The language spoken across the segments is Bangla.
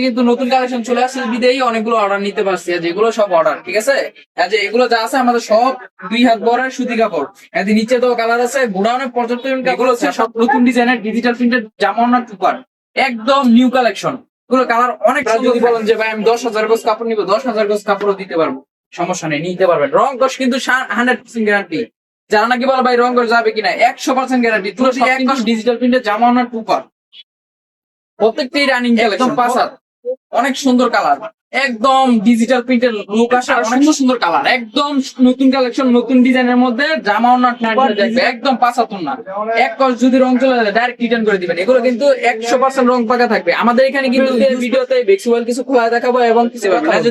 কিন্তু নতুন কালেকশন চলে আসছে বিদেই অনেকগুলো অর্ডার নিতে পারছি, যেগুলো সব অর্ডার, ঠিক আছে। যে এগুলো যা আছে আমাদের সব 2 হাত বড় সুতি কাপড়। নিচে তো কালার আছে, গোডাউনে পর্যাপ্ত কাপড় আছে, সব নতুন ডিজাইনের ডিজিটাল প্রিন্টেড জামা না টুপার, একদম নিউ কালেকশন। এগুলো কালার অনেক সুন্দর। যদি বলেন যে ভাই আমি 10,000 গজ কাপড় নিবো, 10,000 গজ কাপড়ও দিতে পারবো, সমস্যা নেই, নিতে পারবেন। রং কস কিন্তু 100% গ্যারান্টি। যারা নাকি বলে ভাই রং কস যাবে কিনা, 100% গ্যারান্টি। পুরো ডিজিটাল প্রিন্টেড জামা না টুপার, প্রত্যেকটাই রানিং কালেকশন, পাঁচ হাত, অনেক সুন্দর কালার, একদম ডিজিটাল প্রিন্টের লুক আসে, আর সুন্দর সুন্দর কালার, একদম নতুন কালেকশন, নতুন ডিজাইনের মধ্যে জামা ওনার দেখবে একদম পাঁচ হাত না। এক কস যদি রং চলে যায় ডাইরেক্ট রিটার্ন করে দিবেন। এগুলো কিন্তু 100% রং পাকা থাকবে। আমাদের এখানে কিন্তু ভিডিওতে বেক্সিওয়াল কিছু খোলা দেখাবো এবং কিছু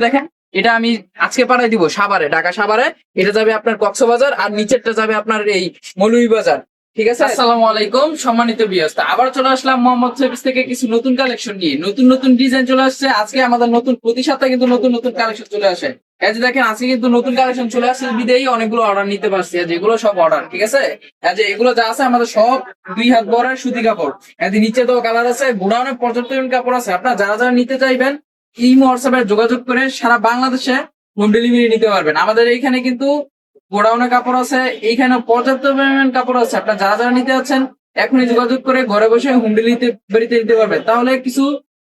দেখেন। এটা আমি আজকে পাঠাই দিব সাভারে, ঢাকা সাভারে। এটা যাবে আপনার কক্সবাজার, আর নিচেরটা যাবে আপনার এই মৌলভীবাজার, ঠিক আছে। আসসালামু আলাইকুম সম্মানিত ভিউয়ার্স, আবার চলে আসলাম মোহাম্মদ শফিস থেকে কিছু নতুন কালেকশন নিয়ে। নতুন নতুন ডিজাইন চলে আসছে আজকে আমাদের, নতুন প্রতি সপ্তাহে কিন্তু নতুন নতুন কালেকশন চলে আসে। এই যে দেখেন আজকে কিন্তু নতুন কালেকশন চলে আসছে বিদেই অনেকগুলো অর্ডার নিতে পারছি, যেগুলো সব অর্ডার, ঠিক আছে। যে এগুলো যা আছে আমাদের সব 2 হাত বড় সুতি কাপড়। নিচে তো কালার আছে, গোডাউনে পর্যাপ্ত কাপড় আছে। আপনারা যারা যারা নিতে চাইবেন ইমো হোয়াটসঅ্যাপে যোগাযোগ করে সারা বাংলাদেশে হোম ডেলিভারি নিতে পারবেন। আমাদের এইখানে কিন্তু গোডাউনে কাপড় আছে, এইখানে পর্যাপ্ত পরিমাণ কাপড় আছে। আপনার যারা যারা নিতে যাচ্ছেন এখনই যোগাযোগ করে ঘরে বসে হোম ডেলিভারিতে নিতে পারবেন। তাহলে কিছু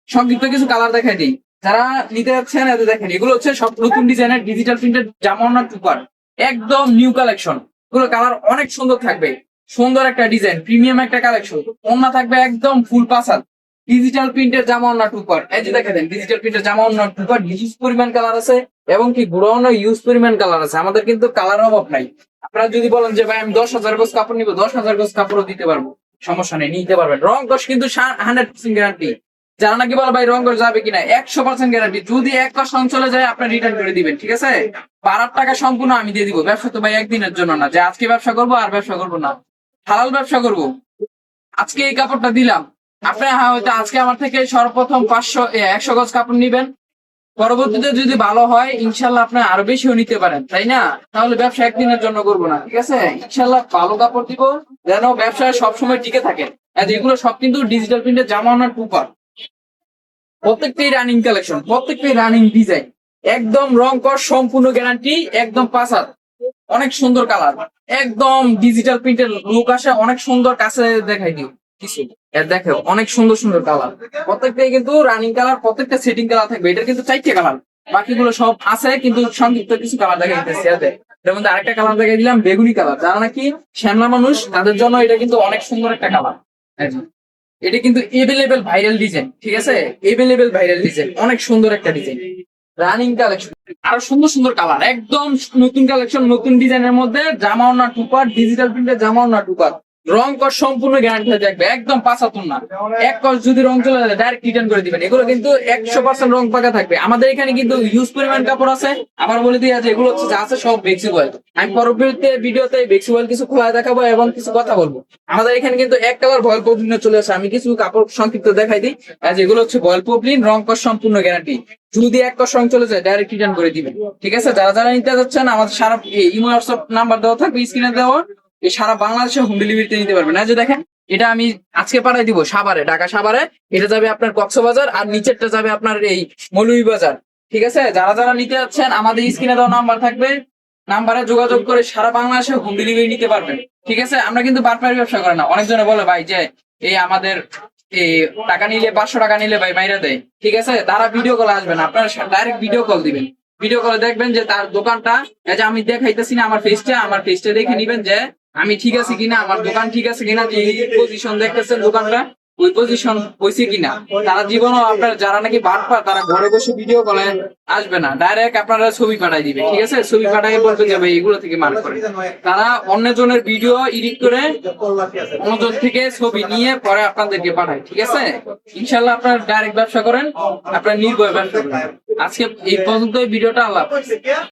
সংক্ষিপ্ত কিছু কালার দেখাই দিই। যারা নিতে যাচ্ছেন এতে দেখেন, এগুলো হচ্ছে সব নতুন ডিজাইনের ডিজিটাল প্রিন্টেড জামা টুপার, একদম নিউ কালেকশন। এগুলো কালার অনেক সুন্দর থাকবে, সুন্দর একটা ডিজাইন, প্রিমিয়াম একটা কালেকশন। ওন্না থাকবে একদম ফুল পাসাদ, ডিজিটাল প্রিন্টের জামা ওন্না টুপার। এই যে দেখেন ডিজিটাল প্রিন্টের জামা ওন্না টুপার, হিউজ পরিমাণ কালার আছে এবং কি গোডাউনে ইউজ পরিমাণ কালার আছে। আমাদের কিন্তু কালার অভাব নাই। আপনারা যদি বলেন যে ভাই আমি 10,000 গজ কাপড় নিবো, 10,000 গজ কাপড়ও দিতে পারবো, সমস্যা নেই, নিতে পারবেন। রং কস কিন্তু 100% গ্যারান্টি। যারা নাকি বলে ভাই রং কস যাবে কিনা, 100% গ্যারান্টি। যদি এক কস রং চলে যায় আপনার রিটার্ন করে দিবেন, ঠিক আছে। পাড়ার টাকা সম্পূর্ণ আমি দিয়ে দিব। ব্যবসা তো ভাই একদিনের জন্য না যে আজকে ব্যবসা করবো আর ব্যবসা করবো না, হালাল ব্যবসা করবো। আজকে এই কাপড়টা দিলাম, আপনি হয়তো আজকে আমার থেকে সর্বপ্রথম 100 গজ কাপড় নিবেন, পরবর্তীতে যদি ভালো হয় ইনশাল্লাহ আপনি আরো বেশিও নিতে পারেন, তাই না। তাহলে ব্যবসা একদিনের জন্য করবো না, ঠিক আছে। ইনশাল্লাহ ভালো কাপড় দিব যেন ব্যবসা সবসময় টিকে থাকে। এগুলো সব কিন্তু ডিজিটাল প্রিন্টের জামা ওনার টুপার, প্রত্যেকটাই রানিং কালেকশন, প্রত্যেকটাই রানিং ডিজাইন, একদম রং কর সম্পূর্ণ গ্যারান্টি, একদম পাঁচ হাত, অনেক সুন্দর কালার, একদম ডিজিটাল প্রিন্টের লুক আসে, অনেক সুন্দর। কাছে দেখাই দিও কিছু, দেখো অনেক সুন্দর সুন্দর কালার, প্রত্যেকটাই কিন্তু রানিং কালার, প্রত্যেকটা সেটিং কালার থাকবে। এটা কিন্তু 4টে কালার, বাকিগুলো সব আছে কিন্তু সংক্ষিপ্ত কিছু কালার দেখা দিতেছে। এর মধ্যে আরেকটা কালার দেখাই দিলাম, বেগুনি কালার। যারা নাকি শ্যামলা মানুষ তাদের জন্য এটা কিন্তু অনেক সুন্দর একটা কালার। এটা কিন্তু এভেলেবেল ভাইরাল ডিজাইন, ঠিক আছে, এভেলেবেল ভাইরাল ডিজাইন, অনেক সুন্দর একটা ডিজাইন, রানিং কালেকশন, আরো সুন্দর সুন্দর কালার, একদম নতুন কালেকশন, নতুন ডিজাইনের মধ্যে জামা ওনা টুপার, ডিজিটাল প্রিন্টের জামা ওনা টুপার। রং কস সম্পূর্ণ গ্যারান্টি থাকবে, একদম পাঁচাতুন না। এক কস যদি রং চলে যায় ডাইরেক্ট রিটার্ন করে দিবেন। এগুলো কিন্তু 100% রং পাকা থাকবে। আমাদের এখানে কিন্তু হিউজ পরিমাণ কাপড় আছে। আবার বলে দিয়ে আছে এগুলো হচ্ছে যা আছে সব বেক্সিওয়াল। আমি পরবর্তী ভিডিওতে বেক্সিওয়াল কিছু খোলা দেখাবো এবং কিছু কথা বলবো। আমাদের এখানে কিন্তু এক কালার ভয়েল পপলিন চলে আসে। আমি কিছু কাপড় সংক্ষিপ্ত দেখাই দিই। এগুলো হচ্ছে ভয়েল পপলিন, রং কস সম্পূর্ণ গ্যারান্টি। যদি এক কস রং চলে যায় ডাইরেক্ট রিটার্ন করে দিবেন, ঠিক আছে। যারা যারা নিতে যাচ্ছেন আমাদের সারা ইমো হোয়াটসঅ্যাপ নাম্বার দেওয়া থাকবে স্ক্রিনে দেওয়া, এই সারা বাংলাদেশে হোম ডেলিভারিতে নিতে পারবেন। যে দেখেন এটা আমি আজকে পাঠাই দিব সাভারে, ঢাকা সাভারে। এটা যাবে আপনার কক্সবাজার, আর নিচেরটা যাবে আপনার এই মৌলভীবাজার, ঠিক আছে। যারা যারা নিতে যাচ্ছেন আমাদের স্ক্রিনে দেওয়া নাম্বার থাকবে, নাম্বারে যোগাযোগ করে সারা বাংলাদেশে হোম ডেলিভারি নিতে পারবেন, ঠিক আছে। আমরা কিন্তু বাটপারি ব্যবসা করে না। অনেকজনে বলে ভাই যে এই আমাদের এই টাকা নিলে 500 টাকা নিলে ভাই মাইরা দেয়, ঠিক আছে। তারা ভিডিও কল আসবেন, আপনারা ডাইরেক্ট ভিডিও কল দিবেন। ভিডিও কলে দেখবেন যে তার দোকানটা, এই যে আমি দেখাইতেছি না আমার ফেসটা দেখে নিবেন যে আমি ঠিক আছে কিনা, আমার দোকান ঠিক আছে কিনা, যে পজিশন দেখতেছেন দোকানটা ওই পজিশন হয়েছে কিনা। তারা জীবনও আপনার যারা নাকি বাটপার তারা ঘরে বসে ভিডিও কলে আসবে না, ডাইরেক্ট আপনারা ছবি পাঠাই দিবে, ঠিক আছে। ছবি পাঠাই বলবে যে ভাই এগুলো থেকে মার্ক করে। তারা অন্যজনের ভিডিও এডিট করে অন্যজন থেকে ছবি নিয়ে পরে আপনাদেরকে পাঠায়, ঠিক আছে। ইনশাল্লাহ আপনারা ডাইরেক্ট ব্যবসা করেন, আপনারা নির্ভয় ব্যবসা করেন। আজকে এই পর্যন্ত ভিডিওটা আল্লাহ।